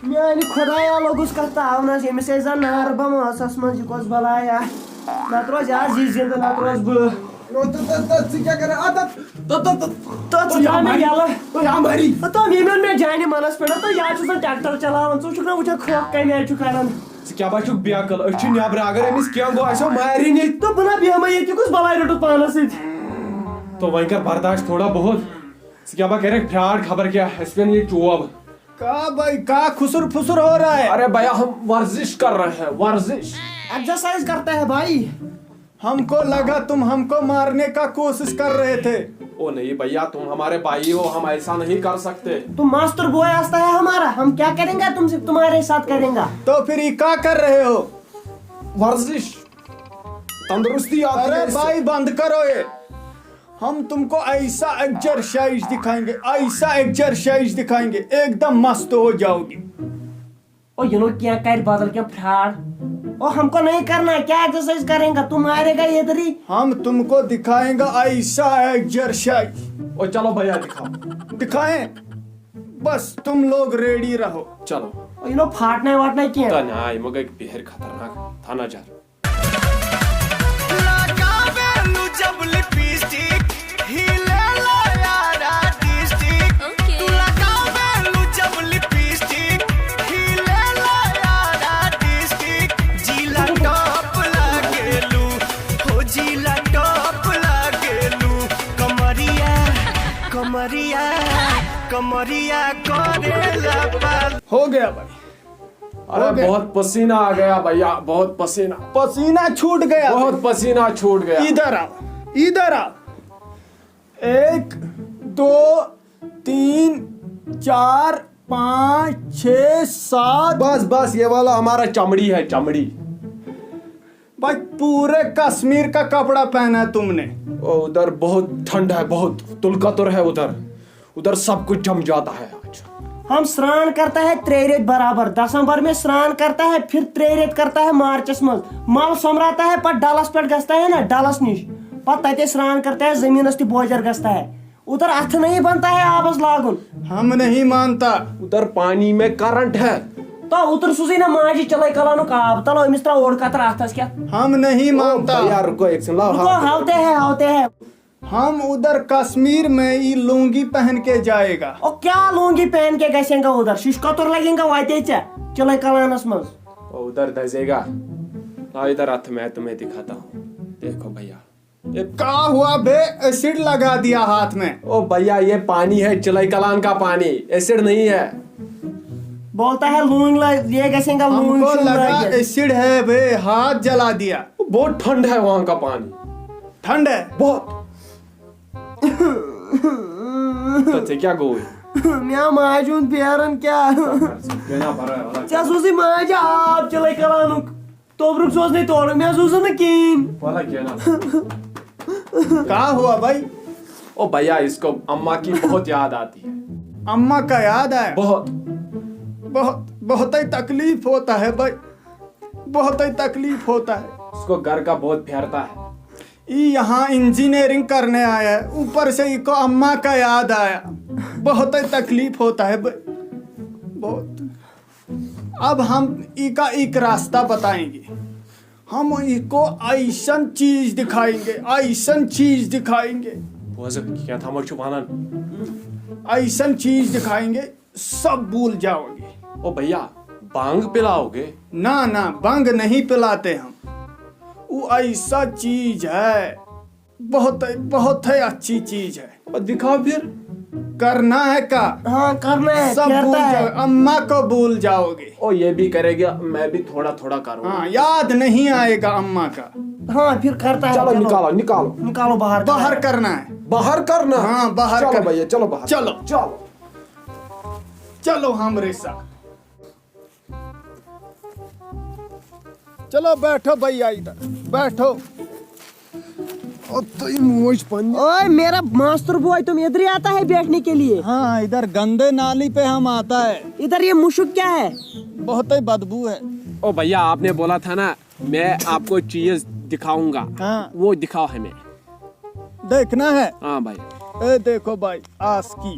میانہِ خۄدایا لوٚگُس کتھ تاونس ییٚمِس ٲسۍ زن نار بم ٲسس منٛز یہِ کۄس بلایا نتہٕ روزِ آز یہِ زنٛدٕ نتہٕ روز بہٕ ژٕ کیٛاہ کران ژٕ تھاو مےٚ یلہٕ تم ییٚمۍ اوٚن مےٚ جانہِ منس پٮ۪ٹھ تہٕ یا چھُس بہٕ ٹریکٹر چلاوان ژٕ چھُکھ نا وٕچھان کھوکھ کمہِ آیہِ چھُ کران ژٕ کیٛاہ باسیٚکھ بیقل أسۍ چھِ نٮ۪برٕ اگر أمِس کینٛہہ گوٚو اسہِ مارِنۍ ییٚتہِ تہٕ بہٕ نا بیٚہمے ییٚتہِ کُس بلاے روٚٹُتھ پانس سۭتۍ تو وۄنۍ کر برداشت تھوڑا بہت ژٕ کیٛاہ با کرکھ فراڈ خبر کیٛاہ اسہِ پٮ۪ن ییٚتہِ چوب کا بھائی کا خسر پھسر ہو رہا ہے ارے بھیا ہم ورزش کر رہے ہیں ورزش ایکسرسائز کرتا ہے بھائی ہم کو لگا تم ہم کو مارنے کا کوشش کر رہے تھے او نہیں بھیا تم ہمارے بھائی ہو ہم ایسا نہیں کر سکتے تم ماستر بوائے آستا ہے ہمارا ہم کیا کریں گے تم سے تمہارے ساتھ کریں گا تو پھر یہ کیا کر رہے ہو ورزش تندرستی آتی ہے ارے اس سے۔ بھائی بند کرو یہ ہم تم کو ایسا ایکسرسائز دکھائیں گے ایسا ایکسرسائز دکھائیں گے ایک دم مست ہو جاؤ گی او یہ لوگ کیا کر بدل کیا فراڈ او ہم کو نہیں کرنا ہے کیا ایکسرسائز کریں گا تم مارے گا ادھر ہی ہم تم کو دکھائیں گا ایسا ایکسرسائز او چلو بھیا دکھاؤ دکھائیں بس تم لوگ ریڈی رہو چلو او یہ لوگ پھاٹنا واٹنا کیا نا یہ مگر بہر خطرناک تھانا جار ہو گیا بھائی ارے بہت پسینہ آ گیا بھیا بہت پسینہ پسینہ چھوٹ گیا بہت پسینہ چھوٹ گیا ادھر آؤ ادھر آؤ 1 2 3 4 5 6 7 بس بس یہ والا ہمارا چمڑی ہے چمڑی بھائی پورے کشمیر کا کپڑا پہنا ہے تم نے او ادھر بہت ٹھنڈ ہے بہت تلکتر ہے ادھر سب کچھ جم جاتا ہے آج ہم سران کرتا ہے 3 ریت برابر دسمبر میں سران کرتا ہے پھر 3 ریت کرتا ہے مارچس مز مل سومراتا ہے پت ڈلس پہ گستا ہے نا ڈلس نش پتہ تتے سران کرتا ہے زمینس تہ بوجر گستا ہے ادھر اتھ نہیں بنتا ہے آبس لاگن ہم نہیں مانتا ادھر پانی میں کرنٹ ہے تو اتر سوزی نا ماجی چلائی کلانک آب تلو امس ترا اوڑ قطر اتھس کیا ہم نہیں مانتا بھیا رکو ایک سن لاؤ ہوتے ہیں ہم ادھر کشمیر میں یہ لنگی پہن کے جائے گا او کیا لونگی پہن کے گسیں گا ادھر شش قطر لگیں گا واتے ژےٚ چلائی کلانس مز ادھر دزے گا لاؤ ادھر ہاتھ میں تمہیں دکھاتا ہوں دیکھو بھیا کیا ہوا بے ایسڈ لگا دیا ہاتھ میں او بھیا یہ پانی ہے چلائی کلان کا پانی ایسڈ نہیں ہے بولتا ہے لونگ یہ گسیں گا ہم لونگ کو لگا ایسڈ ہے بے ہاتھ جلا دیا بہت ٹھنڈ ہے وہاں کا پانی ٹھنڈ ہے بہت تو کیا گوئی میا ماجون پیرن کیا ژےٚ سوزی ماجہِ آب چلائی کلانک توبرک سوز نہیں توڑ مےٚ سوز نہٕ کِہیٖنۍ کیا ہوا بھائی او بھیا اس کو اما کی بہت یاد آتی ہے اما کا یاد ہے بہت بہت ہی تکلیف ہوتا ہے بھائی بہت ہی تکلیف ہوتا ہے اس کو گھر کا بہت پھیرتا ہے یہاں انجینئرنگ کرنے آیا ہے اوپر سے یہ کو اما کا یاد آیا بہت ہی تکلیف ہوتا ہے بھائی بہت اب ہم ای کا ایک راستہ بتائیں گے ہم ای کو ایسن چیز دکھائیں گے ایسن چیز دکھائیں گے بوز کیا تھا مجھ وانن ایسن چیز دکھائیں گے سب بھول جاؤ گے او بھیا بانگ پلاؤ گے نہ بنگ نہیں پلاتے ہم وہ ایسا چیز ہے بہت ہی اچھی چیز ہے اور دکھاؤ پھر کرنا ہے کا ہاں کرنا ہے سب بھول جاؤ اما کو بھول جاؤ گے او یہ بھی کرے گا میں بھی تھوڑا تھوڑا کروں ہاں یاد نہیں آئے گا اما کا ہاں پھر کرتا ہے چلو نکالو نکالو باہر کرنا ہے باہر کرنا ہاں باہر چلو بھیا چلو باہر چلو ہمارے ساتھ چلو بیٹھو بھیا ادھر بیٹھو اوے میرا ماستر بوائے تم ادھر ہی آتا ہے بیٹھنے کے لیے ہاں ادھر گندے نالی پہ ہم آتا ہے ادھر یہ مشک کیا ہے بہت ہی بدبو ہے او بھیا آپ نے بولا تھا نا میں آپ کو چیز دکھاؤں گا ہاں وہ دکھاؤ ہمیں دیکھنا ہے ہاں بھائی اے دیکھو بھائی آسکی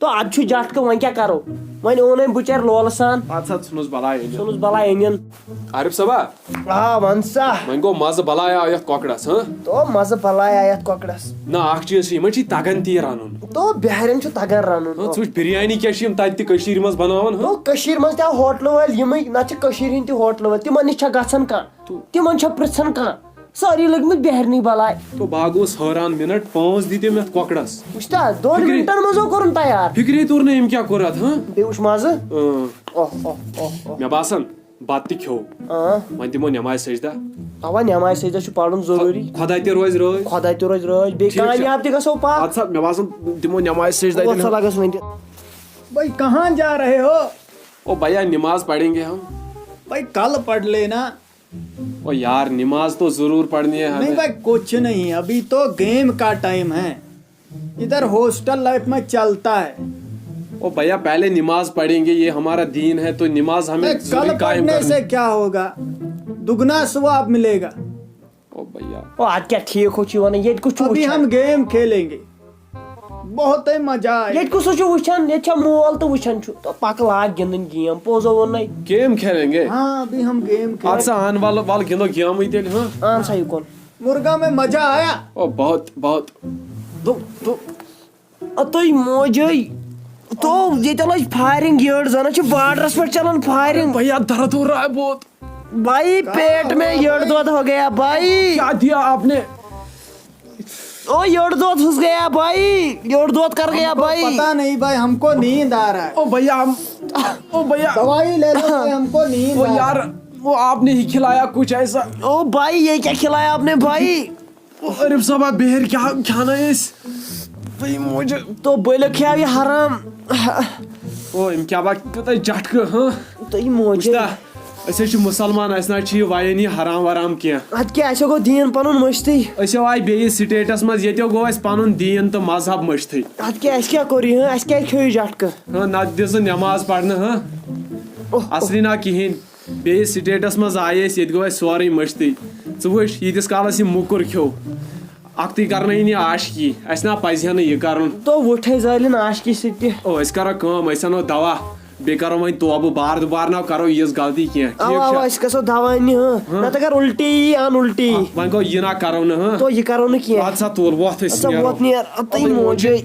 تو اد چھ جٹکہ وۄنۍ کیٛاہ کرو وۄنۍ اوٚن أمۍ بِچارِ لولہٕ سان پتہٕ ژھٕنُس بلاے ژھٕنُس بلاے أنِن عارف صٲبا آ وَن سا وۄنۍ گوٚو مزٕ بلاے آو یتھ کۄکرس تو مزٕ بلاے آو یتھ کۄکرس نہ اکھ چیٖز چھِ یِمن چھِ تگان تی رنُن تو بِہارٮ۪ن چھُ تگان رنُن ژٕ وٕچھ بِریانی کیٛاہ چھِ یِم تتہِ تہِ کٔشیٖرِ منٛز بناوان تو کٔشیٖرِ منٛز تہِ آو ہوٹلہٕ وٲلۍ یِمٕے نتہٕ چھِ کٔشیٖرِ ہِنٛدۍ تہِ ہوٹلہٕ وٲلۍ تِمن نِش چھا گژھان کانٛہہ تِمن چھا پرژھان کانٛہہ سٲری لٔگمٕتۍ بیہرنٕے بلاے تو بہٕ گوٚوُس حٲران منٹ 5 دِتِم یتھ کۄکرس وٕچھتا 2 مِنٹن منٛز کوٚرُن تیار فِکری توٚر نہٕ أمۍ کیٛاہ کوٚر اتھ بیٚیہِ وٕچھ مزٕ مےٚ باسان بتہٕ تہِ کھیوٚو وۄنۍ دِمو نٮ۪مازِ سجدہ اوا نٮ۪مازِ سجدہ چھُ پرُن ضروٗری خۄدا تہِ روزِ رٲضۍ خۄدا تہِ روزِ رٲضۍ بیٚیہِ کامیاب تہِ گژھو پتھ اَدٕ سا مےٚ باسان دِمو نٮ۪مازِ سجدہ لگس وۄنۍ تہِ بھائی کہاں جا رہے ہو او بھیا نماز پڑھیں گے ہم بھائی کل پڑھ لینا او یار نماز تو ضرور پڑھنی ہے نہیں ہمیں بھائی کچھ نہیں ابھی تو گیم کا ٹائم ہے ادھر ہاسٹل لائف میں چلتا ہے او بھیا پہلے نماز پڑھیں گے یہ ہمارا دین ہے تو نماز ہمیں کل ضروری قائم پڑھنے کرنی سے کیا ہوگا دگنا ثواب ملے گا او بھیا او اد کیٛاہ ٹھیٖک ہُہ چھُ ونان ییٚتہِ کُس چھُ ابھی وٕچھان ہم گیم کھیلیں گے بہت ہی مزہ آئے ییٚتہِ کُس چھُ وٕچھان ییٚتہِ چھا مول تہٕ وٕچھان چھُ تو پکہٕ لاگ گِنٛدٕنۍ گیم پوٚزو ووٚننَے گیم کھیلیں گے ہاں ابھی ہم گیم اَدٕ کھیلیں سا آن وال گِنٛدو گیمٕے تیٚلہِ ہاں اہن سا یہِ کُن مرغا میں مزہ آیا او بہت بہت تُہۍ موجے تو ییٚتہِ لٔج فایرِنگ یٔڈ زن چھِ بارڈرس پٮ۪ٹھ چلان فایرِنگ بھیا درد ہو رہا ہے بہت بھائی پیٹ میں یٔڈ دود ہو گیا بھائی کیا دیا آپ نے او یٔڈ دود گھس گیا بھائی یٔڈ دود کر گیا بھائی پتا نہیں بھائی ہم کو نیند آ رہا ہے او بھیا ہم او بھیا دوائی لے لو بھائی، ہم کو نیند وہ آ رہا یار ہے۔ وہ آپ نے ہی کھلایا کچھ ایسا او بھائی یہ کیا کھلایا آپ نے بھائی عارف صاحب بہر کیا کھانا ہے اس بھائی مجھے تو بولو کھیاو یہ حرام او ام کیا با جٹکہ ہاں تُہۍ موجے أسۍ حظ چھِ مُسلمان اَسہِ نہ حظ چھِ یہِ وایان یہِ حرام ورام کینٛہہ اتھ کیٛاہ اَسہِ گوٚو دیٖن پنُن مٔشتٕے أسۍ آے بیٚیِس سٹیٹس منٛز ییٚتیو گوٚو اَسہِ پنُن دیٖن تہٕ مذہب مٔشتھٕے اتھ کیٛاہ اَسہِ کیٛاہ کوٚر یہِ اَسہِ کیٛازِ کھیٚیِو جٹکہٕ ہاں نہ دِژ نٮ۪ماز پرنہٕ ہاں اصلی نہ کِہیٖنۍ بیٚیِس سٹیٹس منٛز آیہِ أسۍ ییٚتہِ گوٚو اَسہِ سورُے مٔشتٕے ژٕ وٕچھ ییٖتِس کالس یہِ موٚکُر کھیوٚو اکھتُے کرنٲیِن یہِ عاشقی اَسہِ نہ پزِ ہا نہٕ یہِ کرُن تو وٕٹھے زٲلِن عاشقی سۭتۍ تہِ او أسۍ کرو کٲم أسۍ اَنو دوا بیٚیہِ کرو وۄنۍ توبہٕ بار دُبار نہ کرو یِژھ غلطی کینٛہہ اوا اوا أسۍ گژھو دوا اننہِ نتہٕ اگر الٹی یی ان الٹی وۄنۍ گوٚو یہِ نہ کرو نہٕ ہاں تو یہِ کرو نہٕ کینٛہہ اَدٕ سا تُل وۄتھ أسۍ ژٕ ووت نیر تُہۍ موجے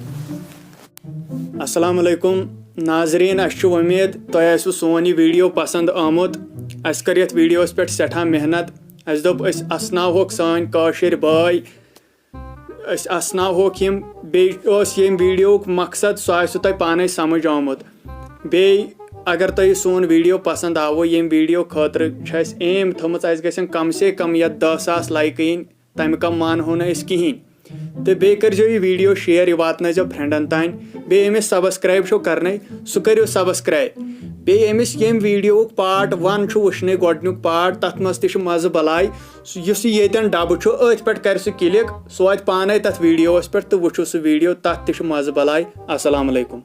السلام علیکم ناظریٖن اَسہِ چھُ وۄمید تۄہہِ آسوٕ سون یہِ ویٖڈیو پسنٛد آمُت اَسہِ کٔر یَتھ ویٖڈیوَس پٮ۪ٹھ سٮ۪ٹھاہ محنت اَسہِ دوٚپ أسۍ اَسناوہوکھ سٲنۍ کٲشِرۍ بٲے أسۍ اَسناوہوکھ یِم بیٚیہِ اوس ییٚمہِ ویٖڈیوُک مقصد سُہ آسوٕ تۄہہِ پانَے سمجھ آمُت بیٚیہِ اگر تۄہہِ سون ویٖڈیو پسنٛد آوٕ ییٚمہِ ویٖڈیو خٲطرٕ چھِ اَسہِ ایم تھٲومٕژ اَسہِ گژھن کم سے کم یتھ 10,000 لایکہٕ یِنۍ تَمہِ کم مانہو نہٕ أسۍ کِہیٖنۍ تہٕ بیٚیہِ کٔرۍزیو یہِ ویٖڈیو شیر یہِ واتنٲیزیو فرٛٮ۪نٛڈن تانۍ بیٚیہِ ییٚمِس سبسکرایب چھُو کرنے سُہ کٔرِو سبسکرایب بیٚیہِ أمِس ییٚمہِ ویٖڈیوُک پارٹ 1 چھُ وٕچھنٕے گۄڈنیُک پارٹ تتھ منٛز تہِ چھُ مزٕ بلاے یُس یہِ ییٚتٮ۪ن ڈبہٕ چھُ أتھۍ پٮ۪ٹھ کرِ سُہ کِلِک سُہ واتہِ پانے تتھ ویٖڈیووس پٮ۪ٹھ تہٕ وٕچھِو سُہ ویٖڈیو تتھ تہِ چھُ مزٕ بلاے السلام علیکم